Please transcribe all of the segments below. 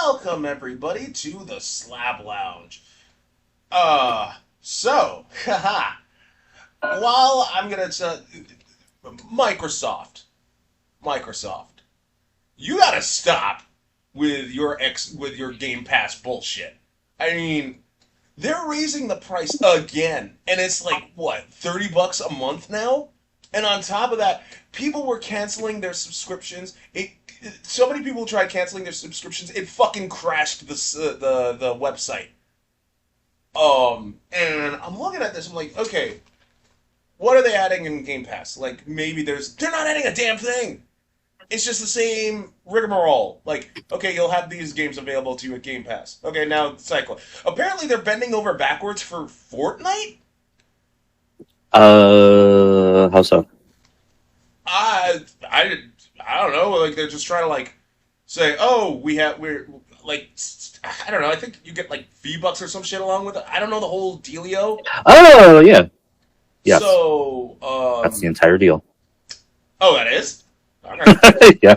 welcome everybody to the Slab Lounge. Haha, while I'm gonna tell Microsoft, Microsoft, you gotta stop with your Game Pass bullshit. I mean, they're raising the price again, and it's like what, $30 a month now? And on top of that, people were canceling their subscriptions. So many people tried canceling their subscriptions. It fucking crashed the website. And I'm looking at this. I'm like, okay, what are they adding in Game Pass? Like maybe they're not adding a damn thing. It's just the same rigmarole. Like, okay, you'll have these games available to you at Game Pass. Okay, now cycle. Apparently, they're bending over backwards for Fortnite. How so? I I I don't know. Like they're just trying to like say, oh, we're like I don't know. I think you get like V-Bucks or some shit along with it. I don't know the whole dealio. Oh, yeah. Yes. So, That's the entire deal. oh, that is. Okay. Yeah.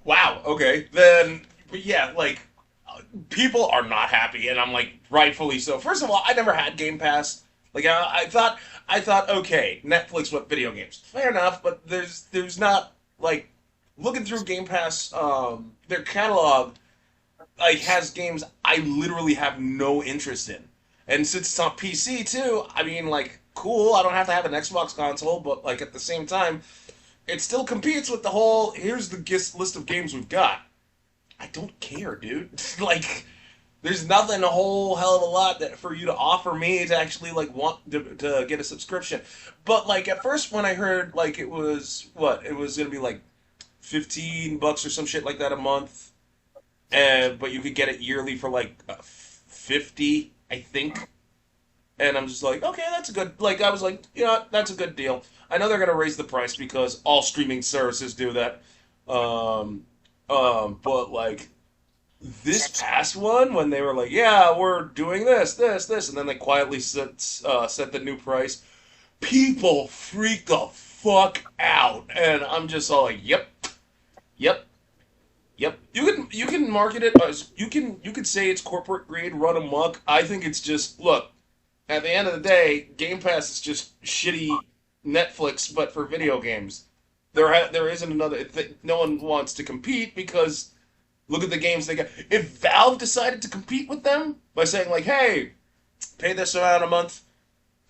Wow. Okay. Then, but yeah, like people are not happy, and I'm like, rightfully so. First of all, I never had Game Pass. Like I thought, okay, Netflix with video games, fair enough, but there's not like looking through Game Pass, their catalog like has games I literally have no interest in, and since it's on PC too, I mean, like, cool. I don't have to have an Xbox console, but like at the same time, it still competes with the whole. Here's the list of games we've got. I don't care, dude. Like, there's nothing a whole hell of a lot that for you to offer me to actually like want to get a subscription. But like at first when I heard like it was gonna be like $15 or some shit like that a month, and but you could get it yearly for like 50, I think. And I'm just like, okay, that's a good. Like I was like, yeah, that's a good deal. I know they're gonna raise the price because all streaming services do that. Um, but like this past one when they were like, "Yeah, we're doing this," and then they quietly set the new price. People freak the fuck out, and I'm just all like, "Yep, yep, yep." You can market it as you could say it's corporate greed, run amok. I think it's just look. At the end of the day, Game Pass is just shitty Netflix, but for video games. There isn't another. No one wants to compete because look at the games they got. If Valve decided to compete with them by saying like, "Hey, pay this amount a month,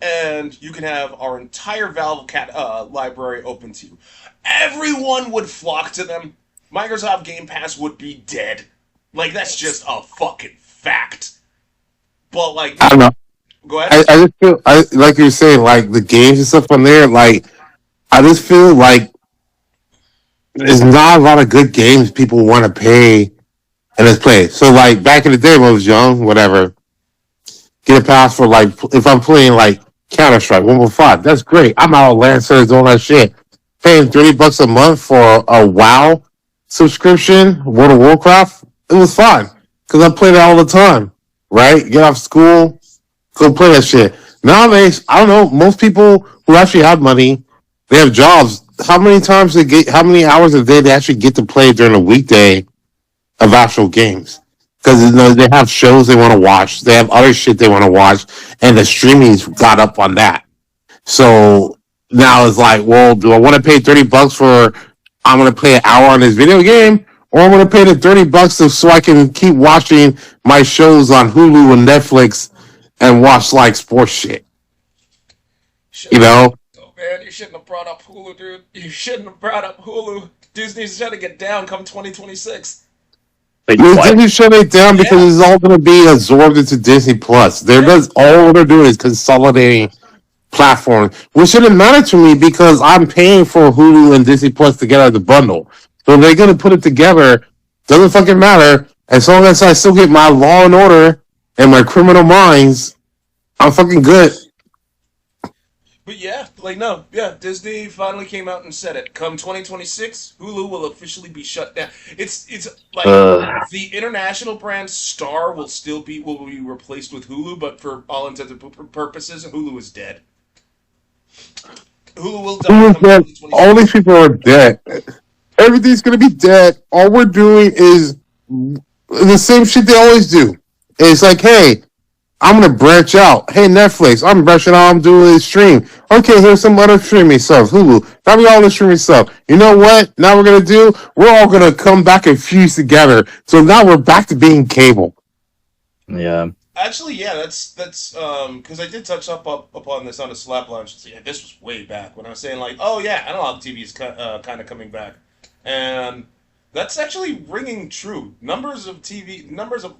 and you can have our entire Valve library open to you," everyone would flock to them. Microsoft Game Pass would be dead. Like that's just a fucking fact. But like, I don't know. go ahead. I just feel I like you're saying, like the games and stuff on there. Like I just feel like there's not a lot of good games people want to pay and just play. So like back in the day when I was young, whatever, get a pass for like if I'm playing like Counter Strike 1.5, that's great. I'm out Lancers, all that shit. Paying $30 a month for a WoW subscription, World of Warcraft, it was fine because I played it all the time. Right? Get off school, go play that shit. Nowadays, I don't know. Most people who actually have money, they have jobs. How many hours a day they actually get to play during a weekday of actual games? Because they have shows they want to watch, they have other shit they want to watch, and the streaming's got up on that. So now it's like, well, do I want to pay $30 for? I'm going to play an hour on this video game, or I'm going to pay the $30 so I can keep watching my shows on Hulu and Netflix and watch like sports shit. You Shouldn't have. know, Oh man, you shouldn't have brought up Hulu, dude. You shouldn't have brought up Hulu. Disney's trying to get down come 2026. Wait, they what? didn't shut it down because Yeah. it's all going to be absorbed into Disney Plus. They're Yep. just all they're doing is consolidating platforms, which shouldn't matter to me because I'm paying for Hulu and Disney Plus together as a bundle. So if they're going to put it together, doesn't fucking matter. As long as I still get my Law and Order and my Criminal Minds, I'm fucking good. But yeah, like no, yeah, Disney finally came out and said it. Come 2026, Hulu will officially be shut down. It's like Uh, the international brand Star will be replaced with Hulu, but for all intents and purposes, Hulu is dead. Hulu will die Who is come that? All these 2026. people are dead. Everything's gonna be dead. All we're doing is The same shit they always do. It's like, hey, I'm gonna branch out. Hey, Netflix, I'm branching out. I'm doing a stream. Okay, here's some other streaming stuff. Hulu. Now we all the streaming stuff. You know what? Now we're gonna do. We're all gonna come back and fuse together. So now we're back to being cable. Yeah. Actually, yeah, that's because I did touch upon this on a Slap Lounge. Yeah, this was way back when I was saying like, oh yeah, analog TV is kind of coming back, and that's actually ringing true. Numbers of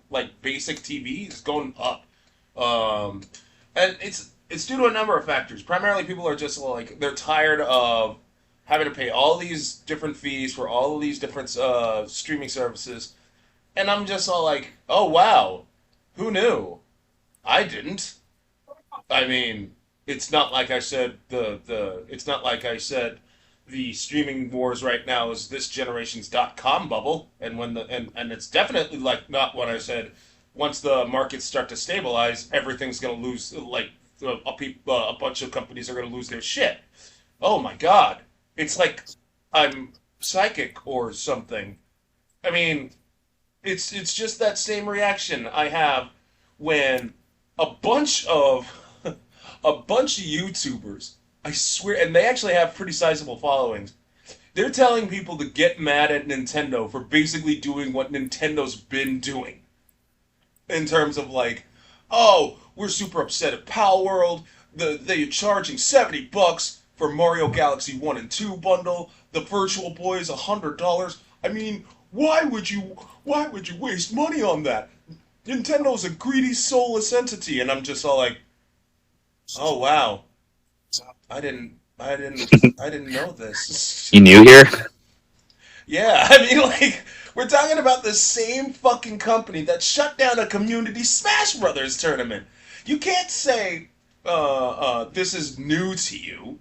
like basic TV is going up, um, and it's due to a number of factors. Primarily, people are just like they're tired of having to pay all these different fees for all of these different streaming services, and I'm just all like, oh wow, who knew? I didn't. I mean, it's not like I said the it's not like I said the streaming wars right now is this generation's .com bubble, and and it's definitely like not what I said. Once the markets start to stabilize, everything's gonna lose. Like a bunch of companies are gonna lose their shit. Oh my god, it's like I'm psychic or something. I mean, it's just that same reaction I have when a bunch of a bunch of YouTubers, I swear, and they actually have pretty sizable followings. They're telling people to get mad at Nintendo for basically doing what Nintendo's been doing in terms of like, oh, we're super upset at Pal World. They're charging $70 for Mario Galaxy 1 and 2 bundle. The Virtual Boy is $100. I mean, why would you waste money on that? Nintendo's a greedy, soulless entity, and I'm just all like, oh wow, I didn't know this. You new here? Yeah, I mean, like, we're talking about the same fucking company that shut down a community Smash Brothers tournament. You can't say, this is new to you.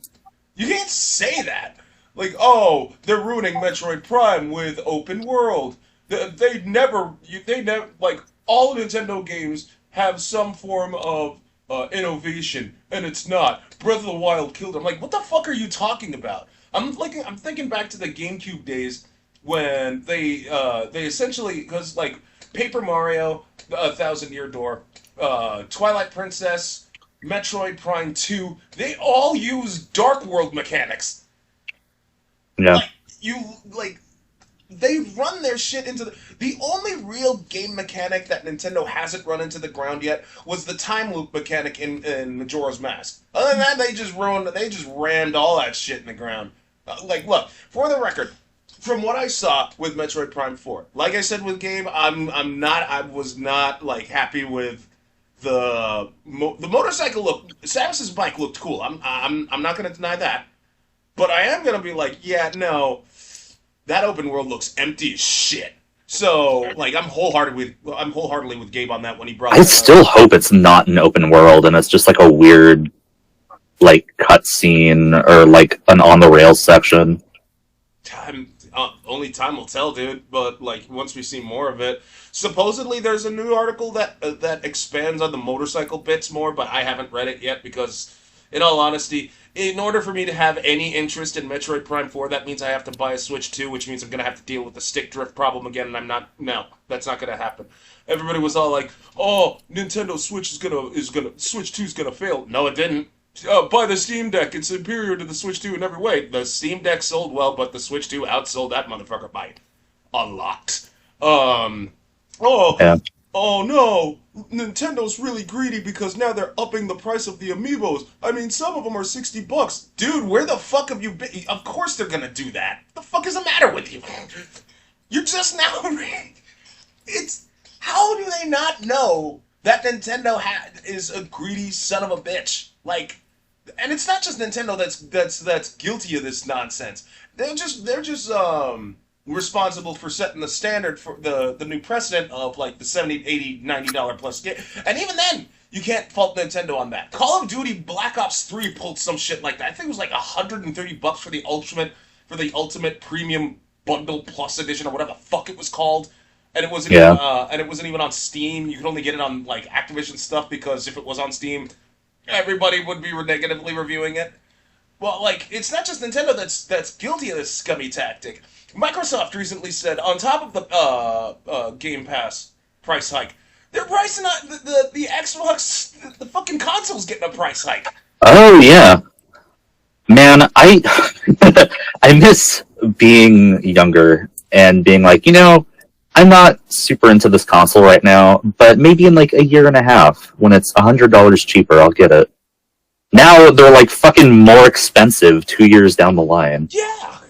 You can't say that. Like, oh, they're ruining Metroid Prime with open world. They never, like, all Nintendo games have some form of innovation, and it's not. Breath of the Wild killed it. I'm like, what the fuck are you talking about? I'm thinking back to the GameCube days when they essentially because like Paper Mario, A Thousand Year Door, Twilight Princess, Metroid Prime 2, they all use Dark World mechanics. Yeah. Like you like they run their shit into the only real game mechanic that Nintendo hasn't run into the ground yet was the time loop mechanic in Majora's Mask. Other than that, they just rammed all that shit in the ground. Like, look, for the record, from what I saw with Metroid Prime 4, like I said with Gabe, I was not like happy with the motorcycle look. Samus's bike looked cool. I'm not gonna deny that, but I am gonna be like, yeah, no, that open world looks empty as shit. So, like, I'm wholeheartedly with Gabe on that when he brought I that up. still hope it's not an open world and it's just like a weird, like, cutscene or like an on the rails section. Only time will tell, dude. But like, once we see more of it, supposedly there's a new article that expands on the motorcycle bits more, but I haven't read it yet because, in all honesty, in order for me to have any interest in Metroid Prime 4, that means I have to buy a Switch 2, which means I'm gonna have to deal with the stick drift problem again, and I'm not. No, that's not gonna happen. Everybody was all like, "Oh, Nintendo Switch is gonna Switch 2 is gonna fail." No, it didn't. Buy the Steam Deck. It's superior to the Switch 2 in every way. The Steam Deck sold well, but the Switch 2 outsold that motherfucker by a lot. Um, oh, Yeah. oh no. Nintendo's really greedy because now they're upping the price of the amiibos. I mean, some of them are $60. Dude, where the fuck have you been? Of course they're gonna do that. What the fuck is the matter with you? You're just now. It's. How do they not know that Nintendo is a greedy son of a bitch? Like, and it's not just Nintendo that's guilty of this nonsense. They're just responsible for setting the standard for the new precedent of like the 70, 80, $90 plus game. And even then, you can't fault Nintendo on that. Call of Duty Black Ops 3 pulled some shit like that. I think it was like $130 for the ultimate premium bundle plus edition or whatever the fuck it was called. Yeah. And it wasn't even on Steam. You could only get it on like Activision stuff because if it was on Steam, everybody would be negatively reviewing it. Well, like it's not just Nintendo that's guilty of this scummy tactic. Microsoft recently said on top of the Game Pass price hike, they're pricing out the Xbox, the fucking console's getting a price hike. Oh yeah, man, I I miss being younger and being like, I'm not super into this console right now, but maybe in like a year and a half, when it's $100 cheaper, I'll get it. Now they're like fucking more expensive 2 years down the line. Yeah.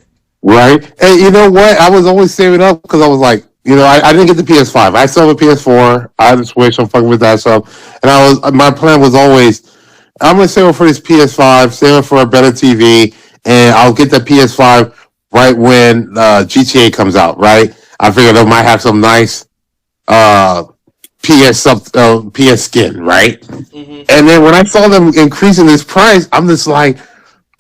Right? And you know what? I was always saving up because I was like, I didn't get the PS5. I still have a PS4. I had a Switch. I'm fucking with that stuff. And my plan was always, I'm gonna save up for this PS5, save up for a better TV, and I'll get the PS5 right when GTA comes out. Right? I figured I might have some nice uh, PS skin. Right? Mm-hmm. And then when I saw them increasing this price, I'm just like,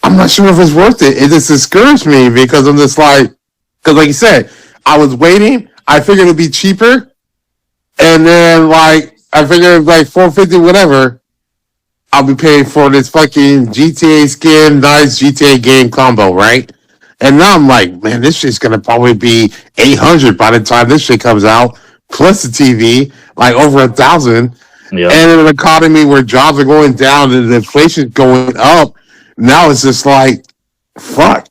I'm not sure if it's worth it. It just discouraged me because I'm just like, because like you said, I was waiting. I figured it'd be cheaper, and then like I figured like 450 whatever. I'll be paying for this fucking GTA skin, nice GTA game combo, right? And now I'm like, man, this shit's gonna probably be 800 by the time this shit comes out, plus the TV, like over 1,000. Yeah. And in an economy where jobs are going down and inflation's going up, now it's just like, fuck.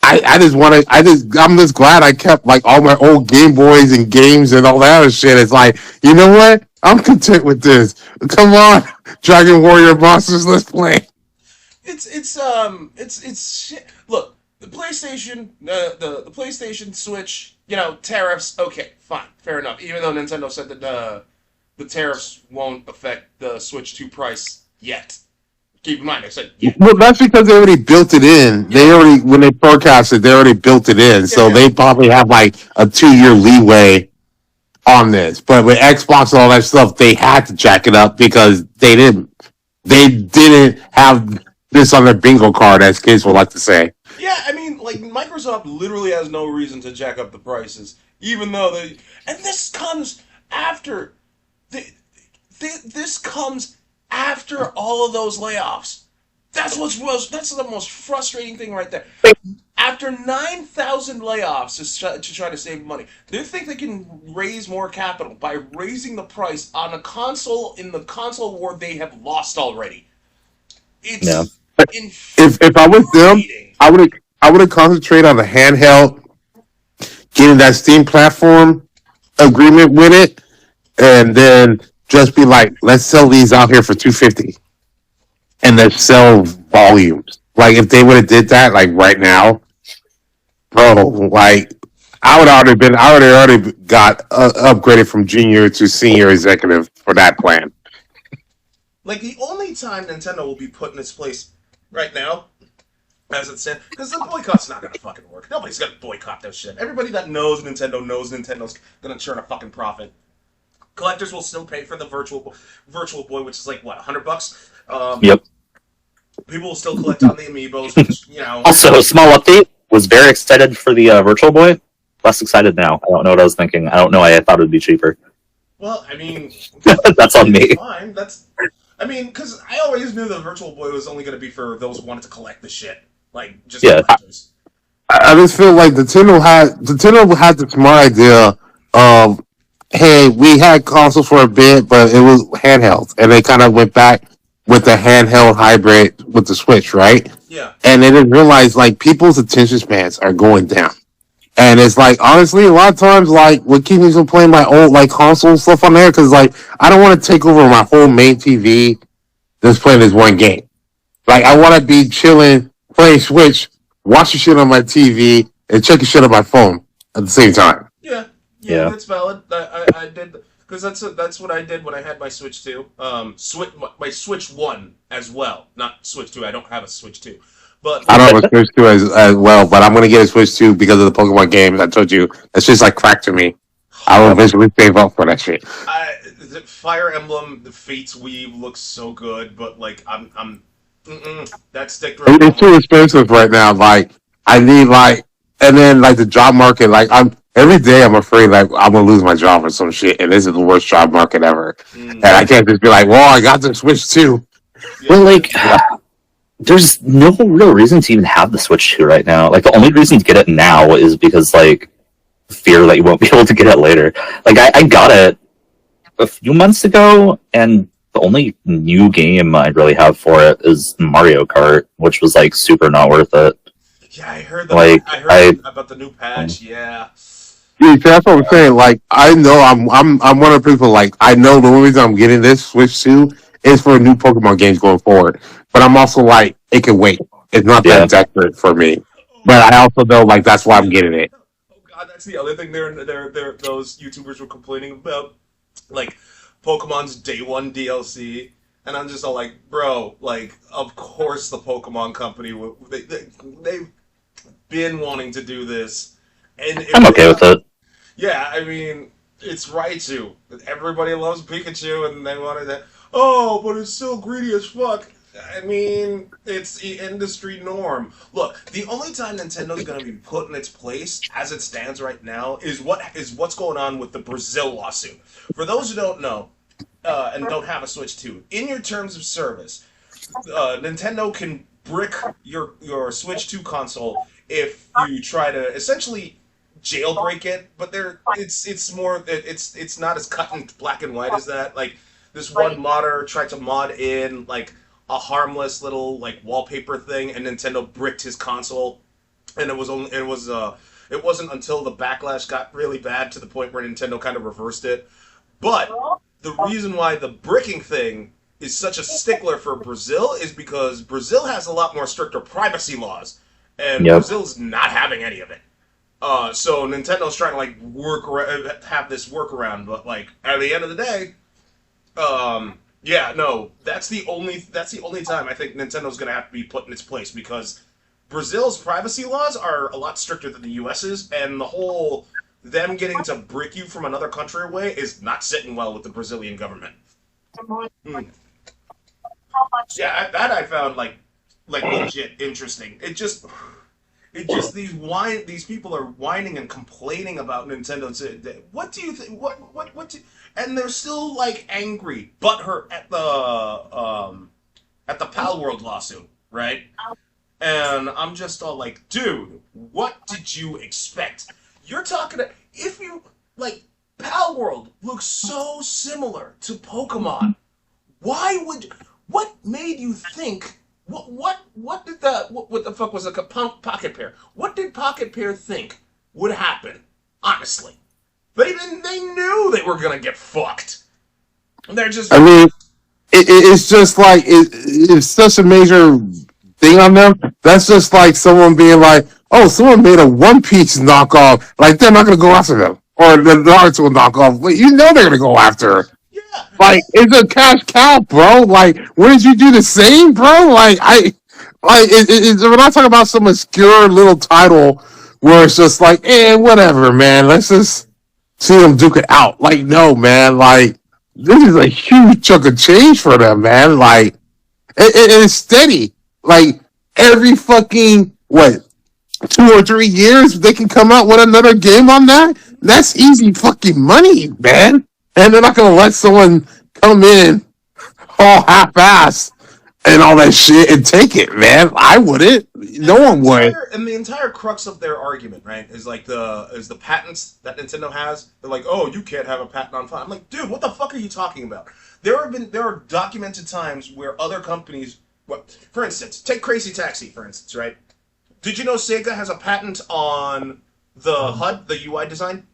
I'm just glad I kept like all my old Game Boys and games and all that other shit. It's like, you know what? I'm content with this. Come on, Dragon Warrior Monsters, let's play. It's shit. Look, the PlayStation, the PlayStation Switch, tariffs. Okay, fine, fair enough. Even though Nintendo said that the tariffs won't affect the Switch 2 price yet. Keep in mind, I said yet. Well, that's because they already built it in. They already, when they forecasted, they already built it in. So they probably have like a 2 year leeway on this. But with Xbox and all that stuff, they had to jack it up because they didn't have this on their bingo card, as kids would like to say. Yeah, I mean, like Microsoft literally has no reason to jack up the prices, even though and this comes after this comes after all of those layoffs. That's the most frustrating thing right there. After 9,000 layoffs to try to save money, they think they can raise more capital by raising the price on a console in the console war they have lost already. It's if I was them, I would have concentrated on the handheld, getting that Steam platform agreement with it, and then just be like, let's sell these out here for $250, and then sell volumes. Like if they would have did that, like right now, bro, like I would already got upgraded from junior to senior executive for that plan. Like the only time Nintendo will be put in its place right now, as it said, because the boycott's not gonna fucking work. Nobody's gonna boycott this shit. Everybody that knows Nintendo's gonna churn a fucking profit. Collectors will still pay for the virtual boy, which is like what, $100. Yep. People will still collect on the amiibos, which Also, small update. Was very excited for the Virtual Boy. Less excited now. I don't know what I was thinking. I don't know. I thought it would be cheaper. Well, I mean, that's on me. Fine. Because I always knew the Virtual Boy was only going to be for those who wanted to collect the shit, like just collectors. I just feel like Nintendo had the smart idea of, hey, we had consoles for a bit, but it was handheld, and they kind of went back with the handheld hybrid with the Switch, right? Yeah. And they didn't realize like people's attention spans are going down. And it's like, honestly, a lot of times, like, what keeps me from playing my old, like, console stuff on there, because, like, I don't want to take over my whole main TV just playing this one game. Like, I want to be chilling, playing Switch, watching shit on my TV, and checking shit on my phone at the same time. Yeah, that's valid. I did, because that's what I did when I had my Switch 2. My Switch 1 as well, not Switch 2. I don't have a Switch 2. But I don't have a Switch 2 as well, but I'm going to get a Switch 2 because of the Pokemon games. I told you, that's just like crack to me. I will eventually save up for that shit. The Fire Emblem, the Fates Weave looks so good, but like that stick. It's too expensive right now. Like I need like, and then like the job market. Like every day I'm afraid like I'm gonna lose my job or some shit, and this is the worst job market ever. And I can't just be like, well, I got the Switch 2. Well, like. there's no real reason to even have the Switch 2 right now. Like, the only reason to get it now is because, like, fear that you won't be able to get it later. Like, I got it a few months ago, and the only new game I really have for it is Mario Kart, which was, like, super not worth it. Yeah, I heard Like, I heard about the new patch. Yeah. Yeah, that's what I'm saying. Like, I know I'm one of the people. Like, I know the only reason I'm getting this Switch 2 is for new Pokemon games going forward. But I'm also like, it can wait. It's not yeah. that desperate for me. Oh But God. I also know like that's why I'm getting it. Oh God, that's the other thing. Those YouTubers were complaining about, like Pokemon's Day One DLC, and I'm just all like, bro, like, of course the Pokemon Company they've been wanting to do this, and I'm it, okay with it. yeah, I mean, it's Raichu. Everybody loves Pikachu, and they wanted that. Oh, but it's still greedy as fuck. I mean, it's the industry norm. Look, the only time Nintendo's going to be put in its place, as it stands right now, is what's going on with the Brazil lawsuit. For those who don't know, and don't have a Switch 2, in your terms of service, Nintendo can brick your Switch 2 console if you try to essentially jailbreak it, but it's not as cut and black and white as that. Like, this one modder tried to mod in like a harmless little like wallpaper thing, and Nintendo bricked his console, and it wasn't until the backlash got really bad to the point where Nintendo kind of reversed it. But the reason why the bricking thing is such a stickler for Brazil is because Brazil has a lot more stricter privacy laws, and Yep. Brazil's not having any of it. So Nintendo's trying to like have this workaround, but like at the end of the day, yeah, no, that's the only time I think Nintendo's gonna have to be put in its place, because Brazil's privacy laws are a lot stricter than the US's, and the whole them getting to brick you from another country away is not sitting well with the Brazilian government. Hmm. Yeah, that I found like legit interesting. It just these people are whining and complaining about Nintendo. What do you think? What? And they're still like angry, butthurt at the Pal World lawsuit, right? And I'm just all like, dude, what did you expect? You're talking to, if you like, Pal World looks so similar to Pokemon. What made you think? What did what the fuck was a Pocket Pair? What did Pocket Pair think would happen? Honestly, they knew they were gonna get fucked. They're just I mean, it's just like it's such a major thing on them. That's just like someone being like, "Oh, someone made a One Piece knockoff." Like they're not gonna go after them, or the Naruto knockoff. But you know they're gonna go after her. yeah. Like it's a cash cow, bro. Like, wouldn't you do the same, bro? We're not talking about some obscure little title where it's just like, whatever, man. Let's just see them duke it out. Like, no, man. Like, this is a huge chunk of change for them, man. Like, it's steady. Like, every fucking, what, 2 or 3 years, they can come out with another game on that? That's easy fucking money, man. And they're not going to let someone come in all half-assed and all that shit and take it, man. I wouldn't. No one would. And the entire crux of their argument, right, is like the patents that Nintendo has. They're like, oh, you can't have a patent on file. I'm like, dude, what the fuck are you talking about? There are documented times where other companies, for instance, take Crazy Taxi, for instance, right? Did you know Sega has a patent on the HUD, the UI design?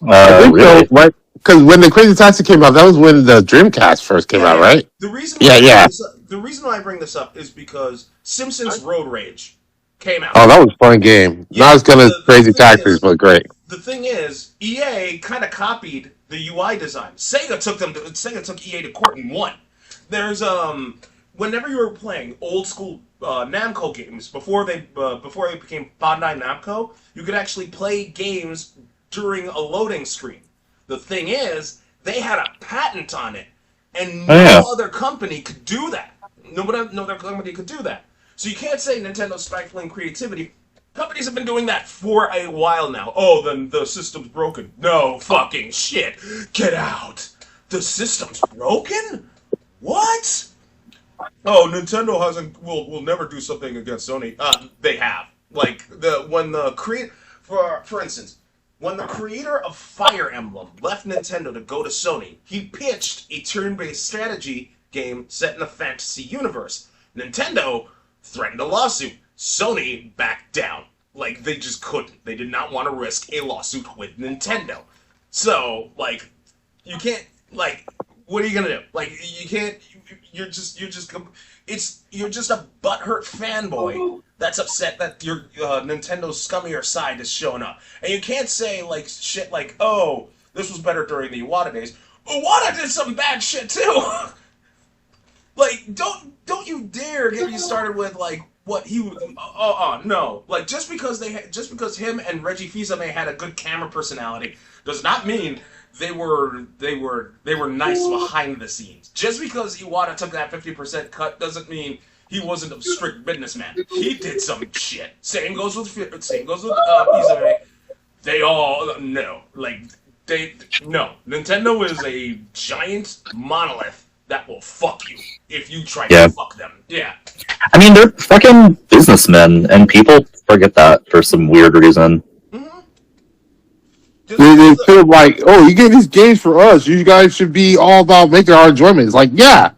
I think Really? so, right? Because when the Crazy Taxi came out, that was when the Dreamcast first came out, right? The reason Yeah, yeah. the reason why I bring this up is because Simpsons Road Rage came out. Oh, that was a fun game. Yeah, Not as good as the Crazy thing Taxis, is, but great. the thing is, EA kind of copied the UI design. Sega took EA to court and won. There's whenever you were playing old school Namco games before they became Bandai Namco, you could actually play games during a loading screen. The thing is, they had a patent on it, and no other company could do that. No other company could do that. So you can't say Nintendo's stifling creativity. Companies have been doing that for a while now. Oh, then the system's broken. No fucking shit. Get out. The system's broken? What? oh, Nintendo hasn't will never do something against Sony. They have. Like the when the create for instance, when the creator of Fire Emblem left Nintendo to go to Sony, he pitched a turn-based strategy game set in a fantasy universe. Nintendo threatened a lawsuit. Sony backed down. Like they just couldn't. They did not want to risk a lawsuit with Nintendo. So, like, you can't like what are you gonna do? Like you can't. You're just a butthurt fanboy that's upset that your Nintendo's scummier side is showing up, and you can't say like shit like, "Oh, this was better during the Iwata days." Iwata did some bad shit too. Like, don't you dare get me started with like what he no, like just because him and Reggie Fils-Aimé had a good camera personality does not mean they were nice behind the scenes. Just because Iwata took that 50% cut doesn't mean he wasn't a strict businessman. He did some shit. Fils-Aimé. They all no, like they no. Nintendo is a giant monolith that will fuck you if you try to Yeah. fuck them. Yeah. I mean, they're fucking businessmen, and people forget that for some weird reason. Mm-hmm. They feel like, oh, you get these games for us. You guys should be all about making our enjoyment. It's like, yeah,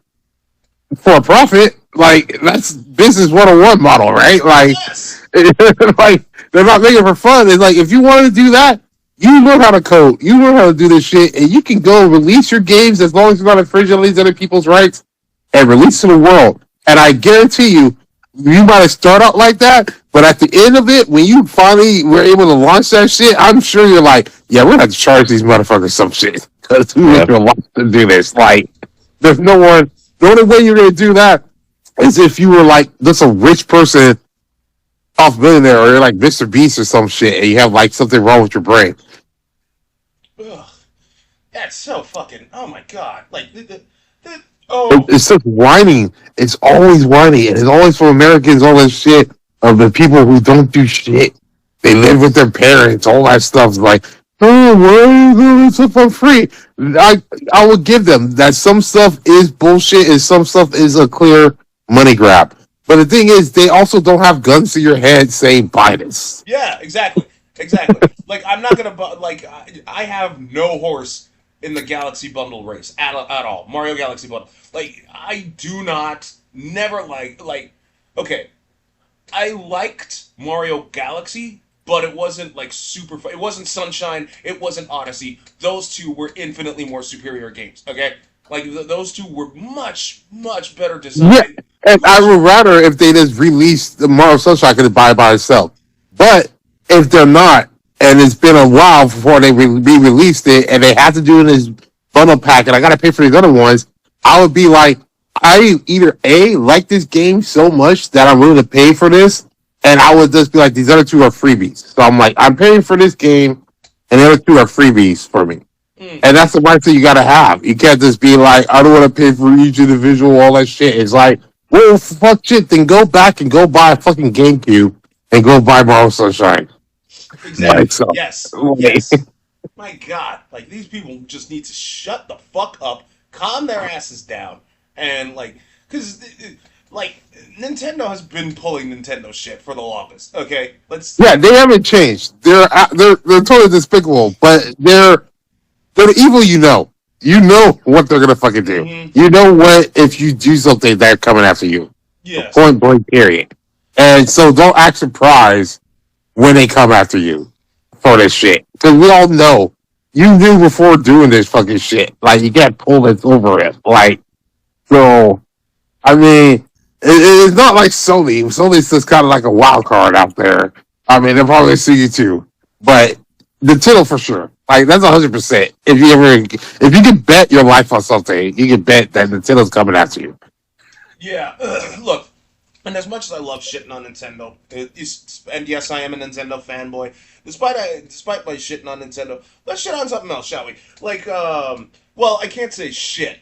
for a profit. Like that's business 101 model, right? Like, Yes. like they're not making it for fun. It's like if you want to do that, you know how to code, you know how to do this shit, and you can go release your games as long as you're not infringing these other people's rights and release to the world. And I guarantee you, you might have started out like that, but at the end of it, when you finally were able to launch that shit, I'm sure you're like, yeah, we're gonna have to charge these motherfuckers some shit because we Yeah. went through a lot to do this. Like, there's no one. The only way you're gonna do that is if you were like just a rich person off millionaire, or you're like Mr. Beast or some shit, and you have like something wrong with your brain. Ugh. That's so fucking. Oh my god. Like oh. It's just whining. It's always whining, and it's always from Americans. All this shit of the people who don't do shit. They live with their parents. All that stuff. Like, oh, why are you doing stuff for free? I will give them that some stuff is bullshit, and some stuff is a clear money grab. But the thing is, they also don't have guns to your head saying buy this. Yeah, exactly. Exactly. Like I'm not gonna like I have no horse in the Galaxy Bundle race at all. Mario Galaxy Bundle. Like I do not never like okay. I liked Mario Galaxy, but it wasn't like super it wasn't Sunshine, it wasn't Odyssey. Those two were infinitely more superior games, okay? Like those two were much better Yeah, designed. and I Much would rather if they just release the Mario Sunshine, I could buy it by itself. But if they're not, and it's been a while before they re-released it, and they have to do it in this bundle pack, and I gotta pay for these other ones, I would be like, I either A, like this game so much that I'm willing to pay for this, and I would just be like, these other two are freebies. So I'm like, I'm paying for this game, and the other two are freebies for me. mm, And that's the mindset you gotta have. You can't just be like, I don't want to pay for each individual, all that shit. It's like, well, fuck shit. Then go back and go buy a fucking GameCube and go buy Mario Sunshine. exactly. Like, so, Yes. like, Yes. My God, like these people just need to shut the fuck up, calm their asses down, and because like Nintendo has been pulling Nintendo shit for the longest. Okay, let's. yeah, they haven't changed. They're totally despicable, but they're the evil. You know what they're gonna fucking do. Mhm. You know what if you do something, they're coming after you. Yes. Point blank. Period. And so don't act surprised when they come after you for this shit. Because we all know you knew before doing this fucking shit. Like, you can't pull this over it. Like, so, I mean, it's not like Sony. Sony's just kind of like a wild card out there. I mean, they'll probably see you too. But Nintendo for sure. Like, that's 100%. If you can bet your life on something, you can bet that Nintendo's coming after you. Yeah. Look, and as much as I love shitting on Nintendo, and yes, I am a Nintendo fanboy. Despite my shitting on Nintendo, let's shit on something else, shall we? Like, well, I can't say shit.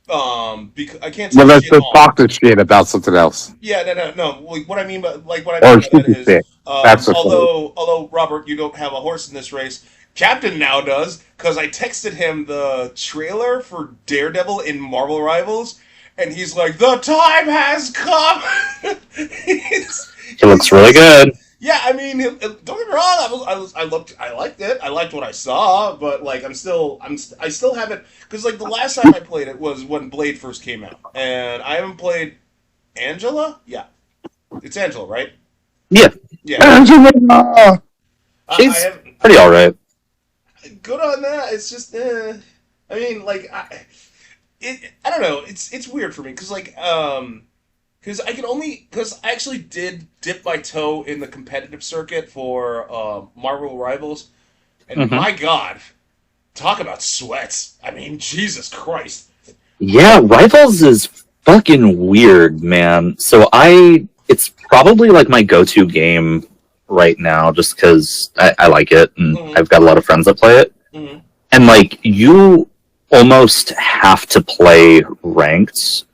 Because I can't say Well, let's shit just on. talk the shit about something else. Yeah, no. Like, what I mean Or by that shoot the is, shit. That's the point. although Robert, you don't have a horse in this race, Captain now does because I texted him the trailer for Daredevil in Marvel Rivals, and he's like, "The time has come." He looks really good. Yeah, I mean, don't get me wrong. I liked it. I liked what I saw, but like, I still haven't, because like the last time I played it was when Blade first came out, and I haven't played Angela. Yeah, it's Angela, right? Yeah, Yeah, Angela! I she's haven't. pretty all right. Good on that. It's just, I mean, like, I don't know. It's weird for me because like, because I actually did dip my toe in the competitive circuit for Marvel Rivals, and Hmm. my God, talk about sweats. I mean, Jesus Christ. Yeah, Rivals is fucking weird, man. So it's probably like my go-to game right now, just because I like it and Mm-hmm. I've got a lot of friends that play it. Mm-hmm. And like you almost have to play ranked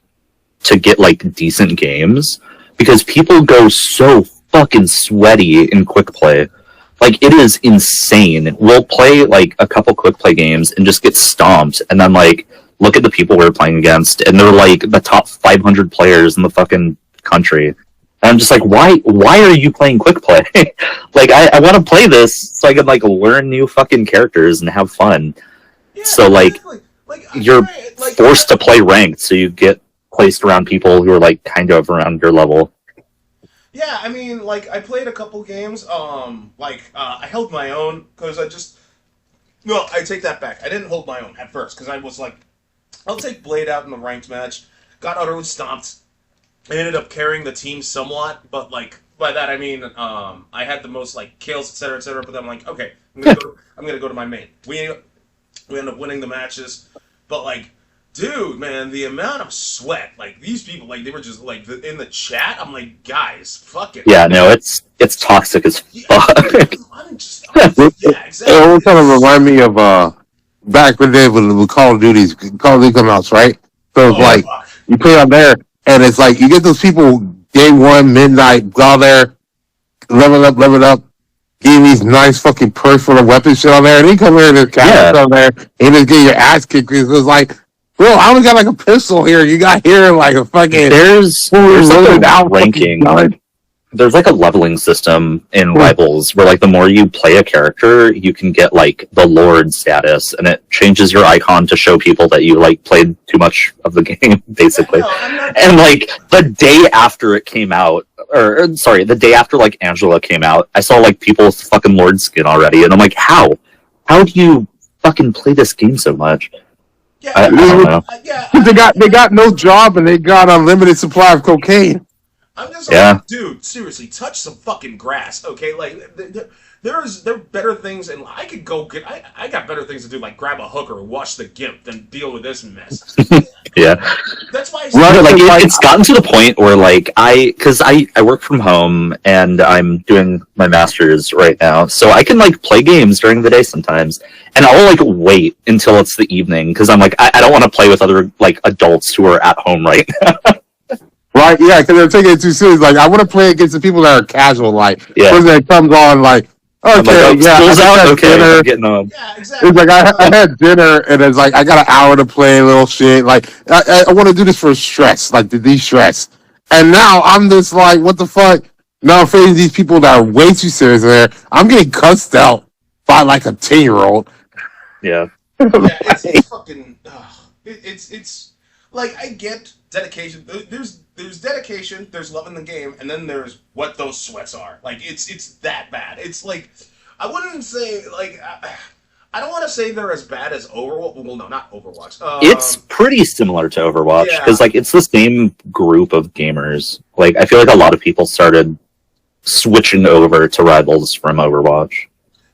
to get like decent games because people go so fucking sweaty in quick play. Like it is insane. We'll play like a couple quick play games and just get stomped, and then like look at the people we're playing against, and they're like the top 500 players in the fucking country. And I'm just like, why are you playing quick play? Like I want to play this so I can like learn new fucking characters and have fun. Yeah, So like exactly. Like you're like forced to play ranked, so you get placed around people who are like kind of around your level. Yeah, I mean, like I played a couple games. I held my own because no, I take that back. I didn't hold my own at first because I was like, I'll take Blade out in the ranked match. Got utterly stomped. I ended up carrying the team somewhat, but like by that I mean I had the most like kills, etc., etc. But then I'm like, okay, I'm gonna go to my main. We end up winning the matches, but like, dude, man, the amount of sweat, like these people, like they were just like in the chat. I'm like, guys, fucking Yeah, no, it's toxic as yeah, fuck. yeah, It all kind of exactly. remind me of back when they when Call of Duty come out, right? So it's Oh Yeah, like fuck. you play on there, and it's like you get those people day one midnight go out there, level up, give these nice fucking perks for the weapon shit on there, and then come here and there's yeah. cabinets on there, and just get your ass kicked. Because it's like, bro, I only got like a pistol here. You got here like a fucking There's like loaded a out fucking ranking. gun. There's like a leveling system in Hmm. Rivals where like the more you play a character, you can get like the Lord status, and it changes your icon to show people that you like played too much of the game, Yeah, basically. no, I'm not. And like the day after it came out, or sorry, the day after like Angela came out, I saw like people with fucking Lord skin already, and I'm like, how? How do you fucking play this game so much? Yeah, I don't know. yeah. They got no job and they got unlimited supply of cocaine. I'm just Yeah. like, dude, seriously, touch some fucking grass, okay? Like, there are better things, and I could go get. I got better things to do, like grab a hooker and watch the gimp than deal with this mess. Yeah. That's why I Right. Yeah, said, like it's gotten to the point where like because I work from home and I'm doing my master's right now, so I can like play games during the day sometimes, and I'll like wait until it's the evening because I'm like I don't want to play with other like adults who are at home right now. Right, yeah, because they're taking it too serious. Like, I want to play against the people that are casual. Like, Yeah. person that comes on, like, I'm like, okay, oh, yeah, I school's just out. had Okay, dinner. I'm getting home. yeah, exactly. It's like I had dinner, and it's like I got an hour to play a little shit. Like, I want to do this for stress, like to de-stress. And now I'm just like, what the fuck? Now I'm facing these people that are way too serious there. I'm getting cussed out by like a 10-year-old. Yeah. Yeah, it's fucking. It's like I get dedication. There's dedication. There's love in the game, and then there's what those sweats are. Like it's that bad. It's like I wouldn't say like I don't want to say they're as bad as Overwatch. Well, no, not Overwatch. It's pretty similar to Overwatch Yeah. because like it's the same group of gamers. Like I feel like a lot of people started switching over to Rivals from Overwatch.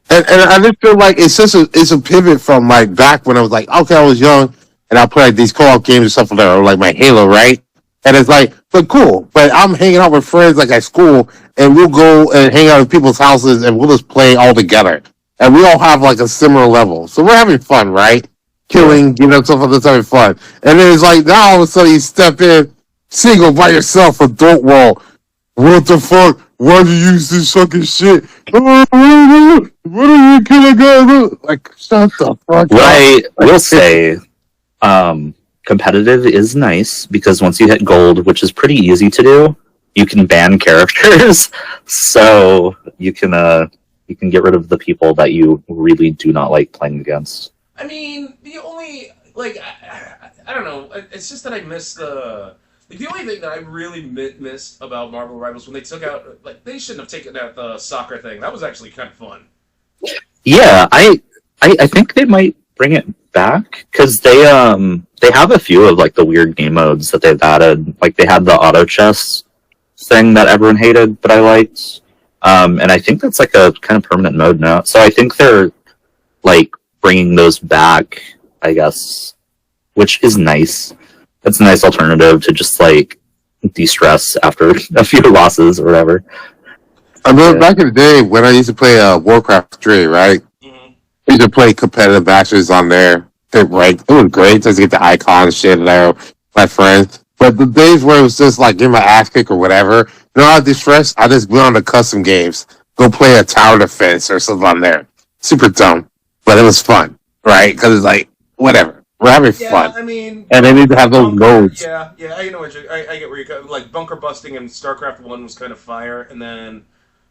And I just feel like it's a pivot from like back when I was like, okay, I was young and I play like these co-op games and stuff like that, or like my Halo, right? And it's like, but cool. But I'm hanging out with friends like at school, and we'll go and hang out at people's houses, and we'll just play all together. And we all have like a similar level, so we're having fun, right? Killing, stuff like this, having fun. And then it's like now all of a sudden you step in single by yourself, adult world. What the fuck? Why'd you use this fucking shit? What are you killing guys? Like, shut the fuck What up. I will say, competitive is nice because once you hit gold, which is pretty easy to do, you can ban characters. So you can get rid of the people that you really do not like playing against. I mean, the only like I don't know. It's just that I miss the only thing that I really missed about Marvel Rivals when they took out like they shouldn't have taken out the soccer thing. That was actually kind of fun. Yeah, I think they might bring it back because they have a few of like the weird game modes that they've added. Like they had the auto chess thing that everyone hated, but I liked. And I think that's like a kind of permanent mode now. So I think they're like bringing those back, I guess, which is nice. It's a nice alternative to just like de-stress after a few losses or whatever. I remember back in the day when I used to play Warcraft 3, right? Mm-hmm. I used to play competitive matches on there. It was great just to get the icon and shit there, my friends. But the days where it was just like getting my ass kicked or whatever, you know how I distress? I just went on the custom games, go play a tower defense or something on there. Super dumb, but it was fun, right? Because it's like whatever, we're having fun, I mean, and they need to have those modes. Yeah, I know what I get where you're like bunker busting and StarCraft 1 was kind of fire, and then,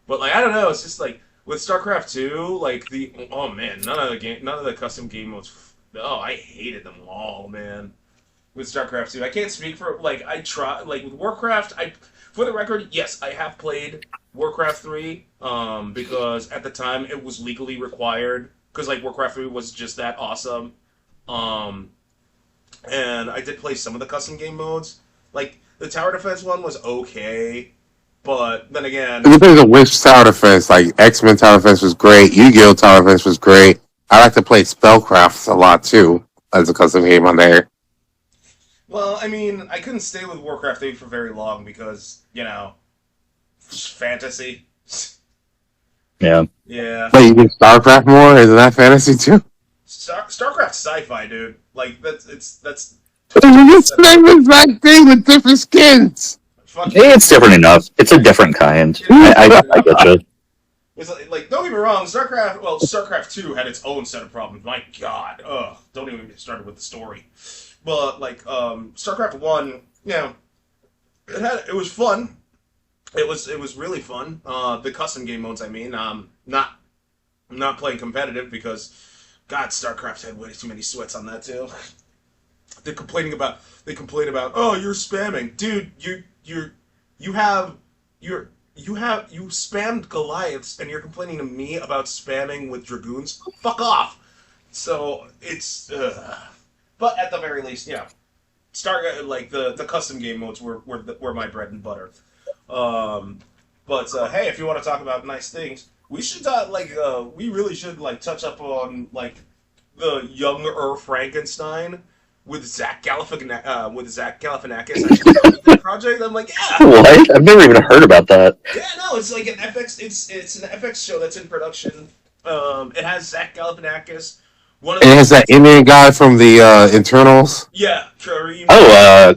but like I don't know, it's just like with StarCraft 2, like oh man, none of the custom game modes. Oh, I hated them all, man. With StarCraft 2, I can't speak for like I try like with Warcraft. For the record, yes, I have played Warcraft 3 because at the time it was legally required because like Warcraft 3 was just that awesome. And I did play some of the custom game modes. Like the tower defense one was okay, but then again, It depends on which tower defense. Like X-Men tower defense was great. Yu-Gi-Oh tower defense was great. I like to play Spellcraft a lot too as a custom game on there. well, I mean, I couldn't stay with Warcraft 3 for very long because fantasy. Yeah. Yeah, But you get StarCraft more? Isn't that fantasy too? StarCraft's sci-fi, dude. Like that's It's the same exact thing with different skins. fuck It's different enough. It's a different kind. I get you. It's like don't get me wrong, StarCraft 2 had its own set of problems. My God, don't even get started with the story. But like StarCraft 1, it was fun. It was really fun. The custom game modes, I mean, not playing competitive because God, StarCraft had way too many sweats on that too. They complain about oh you're spamming, dude. You spammed Goliaths and you're complaining to me about spamming with Dragoons? Fuck off! So it's but at the very least, like the custom game modes were my bread and butter. But hey, if you want to talk about nice things, we should we really should like touch up on like the younger Frankenstein with Zach Galifianakis actually project. I'm like, yeah. What? I've never even heard about that. Yeah, no, it's like an FX. It's an FX show that's in production. It has Zach Galifianakis. It has that Indian guy from the Internals. Yeah, Kareem.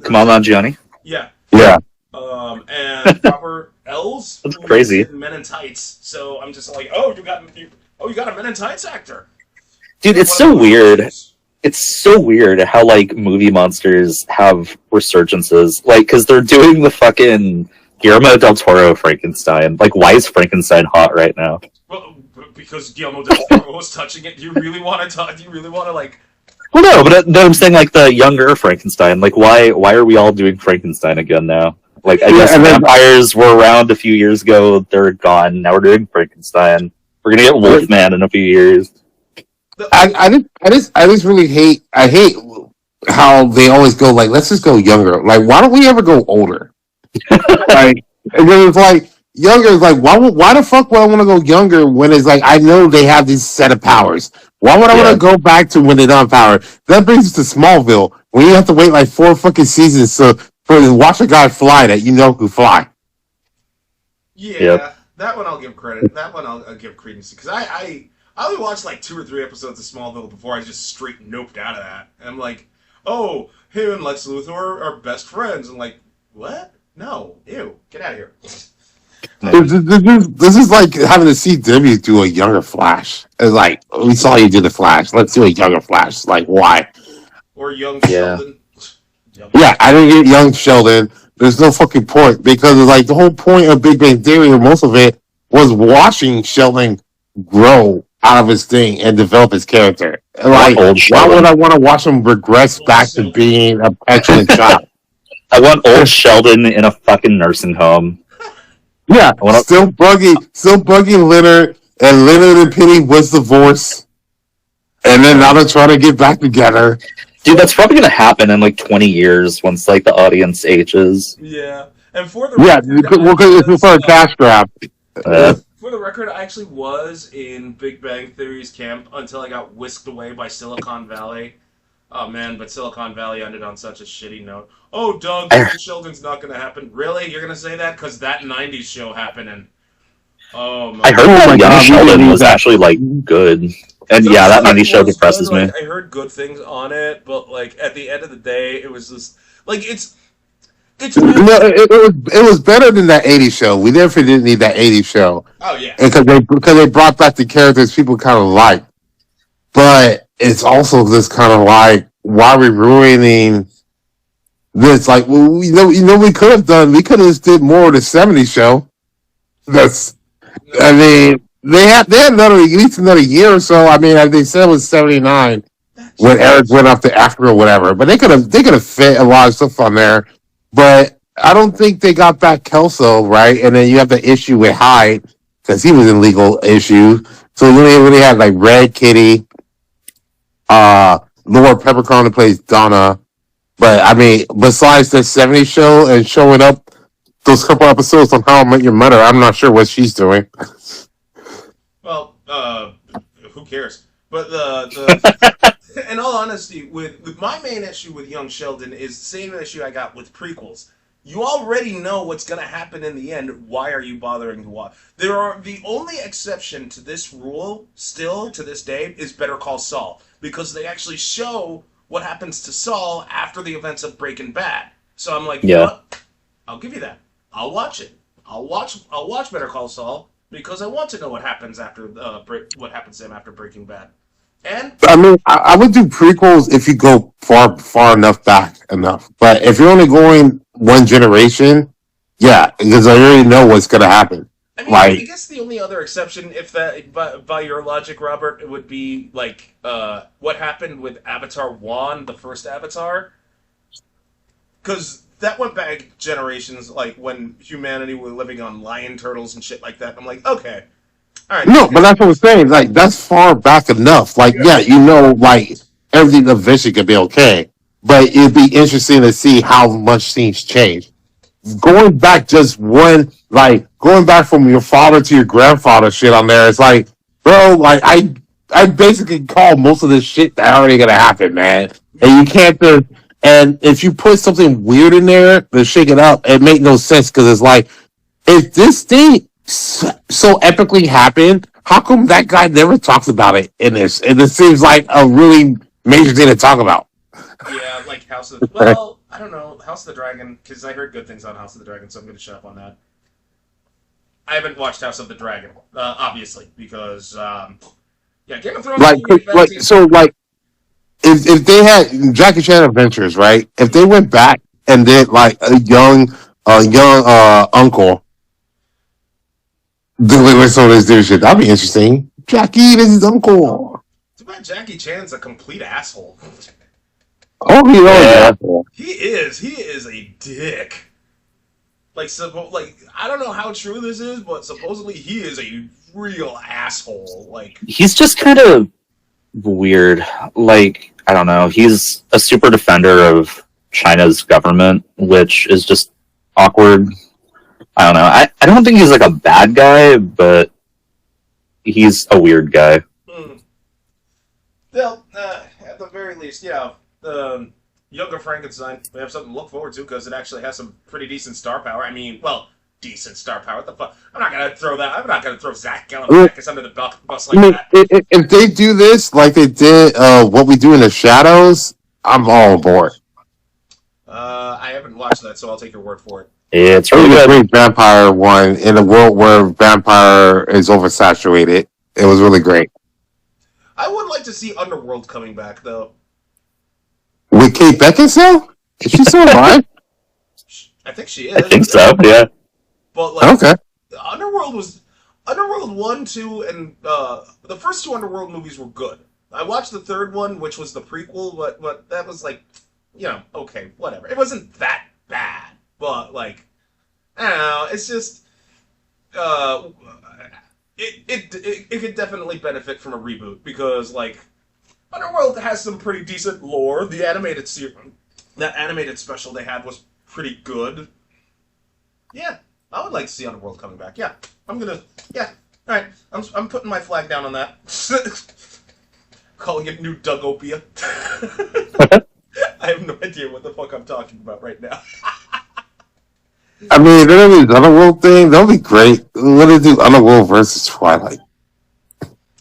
Kamal Nanjiani. Yeah. Yeah. And Robert Ells. That's crazy. In Men in Tights. So I'm just like, you got a Men in Tights actor. Dude, it's so weird. It's so weird how like movie monsters have resurgences, like because they're doing the fucking Guillermo del Toro Frankenstein. Like, why is Frankenstein hot right now? Well, because Guillermo del Toro was touching it. Do you really want to talk? Do you really want to like? Well, no, but I'm saying like the younger Frankenstein. Like, why are we all doing Frankenstein again now? Like, I guess vampires were around a few years ago. They're gone. Now we're doing Frankenstein. We're gonna get Wolfman in a few years. I just really hate how they always go like, let's just go younger. Like, why don't we ever go older? Like, and then it's like younger is like, why the fuck would I want to go younger when it's like I know they have this set of powers? Why would I want to go back to when they don't have power? That brings us to Smallville, when you have to wait like 4 fucking seasons for watch a guy fly that you know could fly. Yeah, that one I'll give credit. That one I'll give credence because I only watched like 2 or 3 episodes of Smallville before I just straight noped out of that. And I'm like, oh, him and Lex Luthor are best friends. I'm like, what? No, ew, get out of here. This is like having the CW do a younger Flash. It's like, we saw you do the Flash. Let's do a younger Flash. Like, why? Or young Sheldon. Yeah, I didn't get young Sheldon. There's no fucking point because like the whole point of Big Bang Theory, or most of it, was watching Sheldon grow out of his thing and develop his character. I want Like, old why would Sheldon. I want to watch him regress Old back to Sheldon. being a petulant child? I want old Sheldon in a fucking nursing home. Yeah, I want still bugging Leonard, and Leonard and Penny was divorced, and then now they're trying to get back together. dude, that's probably gonna happen in like 20 years once like the audience ages. Yeah, and for the Yeah, record, because it's for a cash grab. for the record, I actually was in Big Bang Theory's camp until I got whisked away by Silicon Valley. Oh man, but Silicon Valley ended on such a shitty note. Oh, Doug, I, Sheldon's not gonna happen. Really? You're gonna say that? Because that '90s show happened, and oh I my heard Oh my that Young god, we didn't Sheldon need was that. actually like good, and yeah, that Sheldon 90s show was good. depresses me. Like I heard good things on it, but like at the end of the day, it was just like it's No, bad. it was better than that '80s show. We definitely didn't need that '80s show, Oh yeah, and because they brought back the characters people kind of like. But it's also this kind of like, why are we ruining this? Like, well, we could have done. We could have just did more of the '70s show. That's, I no, mean, they had another, at least another year or so. I mean, they said it was '79 that when Eric changed. went off to Africa or whatever. But they could have fit a lot of stuff on there. But I don't think they got back Kelso right. And then you have the issue with Hyde because he was in legal issues. So then they really had like Red Kitty, Laura Peppercorn who plays Donna. But I mean, besides the '70s show and showing up those couple episodes on How I Met Your Mother, I'm not sure what she's doing. Well, who cares? But in all honesty, with my main issue with Young Sheldon is the same issue I got with prequels. You already know what's going to happen in the end. Why are you bothering to watch? There are the only exception to this rule, still to this day, is Better Call Saul because they actually show what happens to Saul after the events of Breaking Bad. So I'm like, you know Yeah, what? I'll give you that. I'll watch it. I'll watch Better Call Saul because I want to know what happens after what happens to him after Breaking Bad. And I mean, I would do prequels if you go far enough back enough. But if you're only going one generation, yeah, because I already know what's gonna happen. I mean, I Like, guess the only other exception, if that by your logic, Robert, it would be like what happened with Avatar One, the first Avatar, because that went back generations, like when humanity were living on lion turtles and shit like that. I'm like, okay, all right, no, okay, but that's what I'm saying. Like, that's far back enough. Like, yeah, yeah, like everything eventually could be okay, but it'd be interesting to see how much things change. Going back just one, like going back from your father to your grandfather shit on there, it's like, bro, like I basically call most of this shit that already gonna happen, man. And you can't just, and if you put something weird in there to shake it up, it make no sense because it's like, if this thing so epically happened, how come that guy never talks about it in this? And this seems like a really major thing to talk about. yeah, like House of. Well, I don't know House of the Dragon because I heard good things on House of the Dragon, so I'm going to shut up on that. I haven't watched House of the Dragon, obviously, because yeah, Game of Thrones is Like, a weird fantasy. if they had Jackie Chan Adventures, right? If they went back and did like a young uncle doing with some of this dude shit, that'd be interesting. Jackie, this is uncle. Too bad Jackie Chan's a complete asshole. Oh, he always yeah. asshole. He is. He is a dick. Like I don't know how true this is, but supposedly he is a real asshole. Like, He's just kind of weird. Like, I don't know. He's a super defender of China's government, which is just awkward. I don't know. I don't think he's like a bad guy, but he's a weird guy. mm. Well, at the very least, yeah, the younger Frankenstein, we have something to look forward to because it actually has some pretty decent star power. I mean, well, decent star power. What the fuck? I'm not gonna throw that. I'm not gonna throw Zach Galifianakis under the bus I like mean, that. if they do this like they did What We Do in the Shadows, I'm all aboard. I haven't watched that, so I'll take your word for it. It's It really was a good. great vampire one in a world where vampire is oversaturated. It was really great. I would like to see Underworld coming back, though. With Kate Beckinsale? Is she still alive? I think she I is. think so. Yeah. But like, Okay. Underworld was Underworld 1, 2, and the first two Underworld movies were good. I watched the third one, which was the prequel, but that was like, okay, whatever. It wasn't that bad, but like, I don't know. It's just uh, it could definitely benefit from a reboot because like Underworld has some pretty decent lore. That animated special they had was pretty good. Yeah, I would like to see Underworld coming back. Yeah, I'm gonna. Yeah, all right. I'm putting my flag down on that. Calling it New Dugopia. I have no idea what the fuck I'm talking about right now. I mean, they're gonna do this Underworld thing. That'll be great. Let us do Underworld versus Twilight.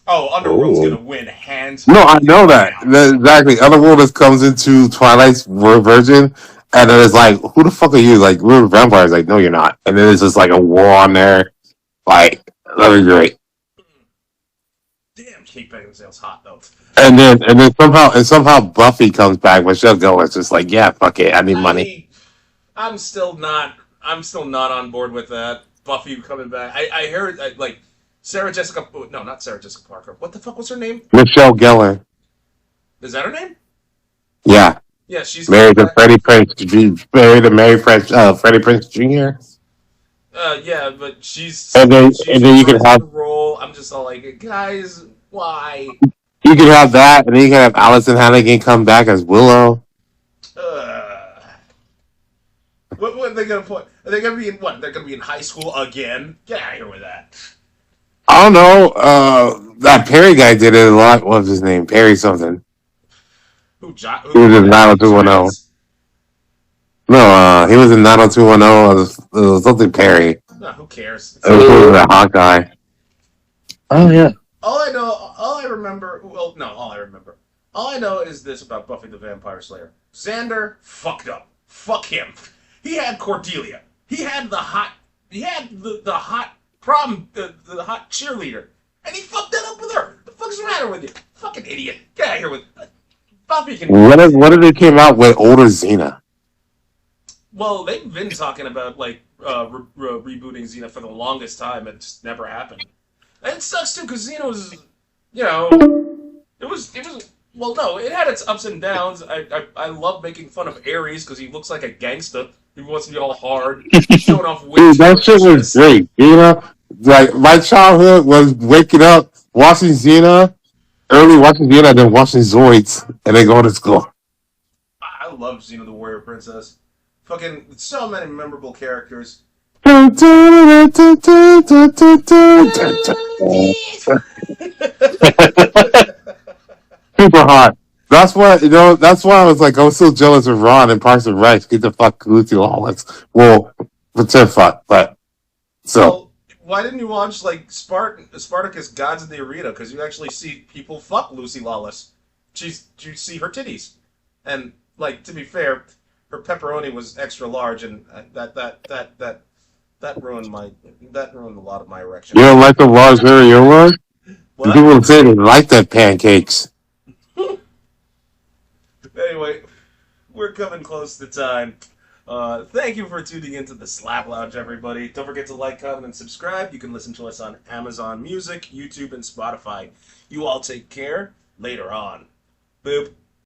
Oh, Underworld's Oh. gonna win hands No, I fucking know that. down. Exactly. Underworld just comes into Twilight's version, and then it's like, who the fuck are you? Like, we're vampires. Like, no, you're not. And then it's just like a war on there. Like, that'd be great. Damn, Kate Beckinsale's hot though. And then somehow Buffy comes back. Michelle Gellar's just like, yeah, fuck it. I need money. I I'm still not. I'm still not on board with that. Buffy coming back. I heard like Sarah Jessica. No, not Sarah Jessica Parker. What the fuck was her name? Michelle Gellar. Is that her name? Yeah. Yeah, she's coming Married to back. Freddie Prince. Married to Mary Prince, Freddie Prince Jr. Yeah, but she's And then she's and then you can reprising have the role. I'm just all like, guys, why? that, and then you can have Allison Hannigan come back as Willow. Uh, what are they gonna put? Are they gonna be in what? They're gonna be in high school again? Get out of here with that. I don't know. That Perry guy did it a lot. What was his name? Perry something. He was in Anthony 90210. Giles? No, he was in 90210. It was something Perry. No, who cares? It was that hot guy. Oh yeah. All I remember. Well, no, all I remember. All I know is this about Buffy the Vampire Slayer. Xander fucked up. Fuck him. He had Cordelia. He had the hot. He had the hot prom. The hot cheerleader. And he fucked that up with her. The fuck's the matter with you? Fucking idiot. Get out of here with. Buffy can. What if they came out with older Xena? Well, they've been talking about like rebooting Xena for the longest time. It just never happened. And it sucks too because Xena was, it was. Well, no, it had its ups and downs. I love making fun of Ares because he looks like a gangster. He wants to be all hard, showing off Dude, that windshield shit was edges. great. Like my childhood was waking up, watching Xena, early watching Xena, then watching Zoids, and then going to school. I love Xena the Warrior Princess. Fucking so many memorable characters. Super hot. That's why I was so jealous of Ron and Parks and Rec. Get the fuck Lucy Lawless. Well, pretend fuck, but so. Well, why didn't you watch like Spartacus Gods in the Arena? Because you actually see people fuck Lucy Lawless. You see her titties, and like to be fair, her pepperoni was extra large, and that ruined a lot of my erection. You don't like the large areola? What? People say they like that pancakes. Anyway, we're coming close to time. Thank you for tuning into the Slab Lounge, everybody. Don't forget to like, comment, and subscribe. You can listen to us on Amazon Music, YouTube, and Spotify. You all take care. Later on. Boop.